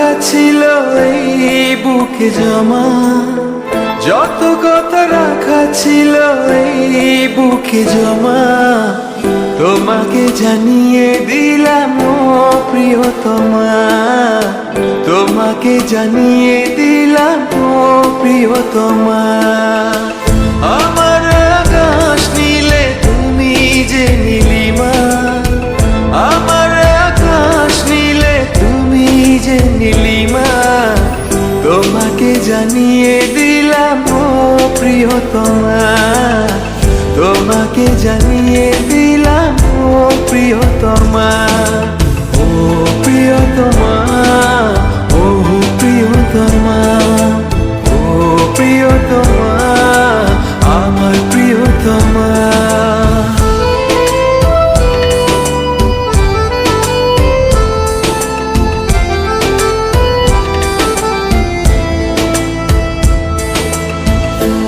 রাখা ছিল এই বুকে জমা, যত কথা রাখা ছিল এই বুকে জমা, তোমাকে জানিয়ে দিলাম ও প্রিয়তমা, তোমাকে জানিয়ে দিলাম ও প্রিয়তমা। আমার আকাশ নীলে তুমি যে নীলিমা, আমার আকাশ নীলে তুমি যে নীলিমা, তোমাকে জানিয়ে দিলাম ও প্রিয়তমা, তোমাকে জানিয়ে দিলাম ও প্রিয়তমা, ও প্রিয়তমা, ও প্রিয়তমা, ও প্রিয়তমা, আমার প্রিয়তমা।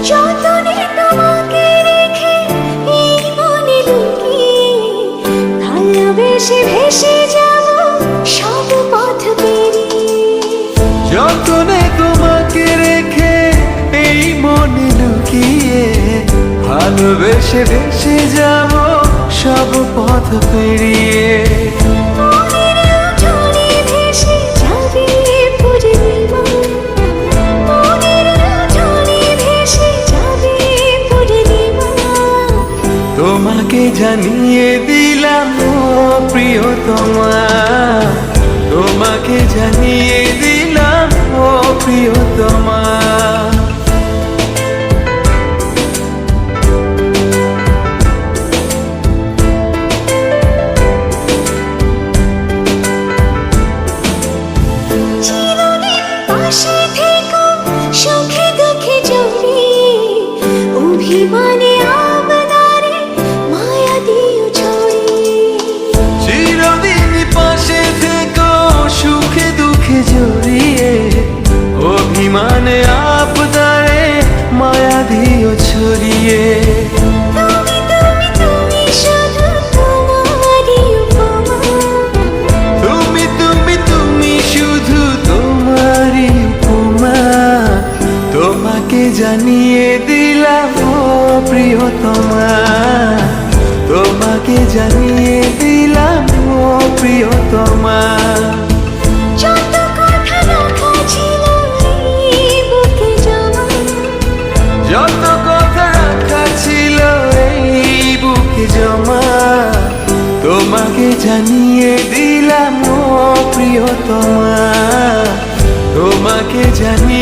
যতনে তোমাকে রেখে এই মনে লুকিয়ে, ভালোবেসে ভেসে যাব সব পথ পেরিয়ে। যতনে তোমাকে রেখে এই মনে লুকিয়ে, ভালোবেসে ভেসে যাব সব পথ পেরিয়ে। মনের জলে ভেসে যাবে পূর্ণিমা, মনের জলে ভেসে যাবে পূর্ণিমা, তোমাকে জানিয়ে দিলাম ও প্রিয়তমা, তোমাকে জানিয়ে দিলাম ও প্রিয়তমা। চিরদিন পাশে থেকো সুখে দুঃখে জড়িয়ে, অভিমানে আবদারে মায়া দিও ছড়িয়ে। চিরদিন পাশে থেকো সুখে দুঃখে জড়িয়ে, অভিমানে আবদারে মায়া দিও ছড়িয়ে। তুমি তুমি তুমি শুধু তোমারই উপমা, তুমি তুমি তুমি শুধু তোমারই উপমা, তোমাকে জানিয়ে দিলাম ও প্রিয়তমা, তোমাকে জানিয়ে দিলাম ও প্রিয়তমা। যত কথা রাখা ছিল এই বুকে জমা, যত কথা রাখা ছিল এই বুকে জমা, তোমাকে জানিয়ে দিলাম ও প্রিয়তমা, তোমাকে জানিয়ে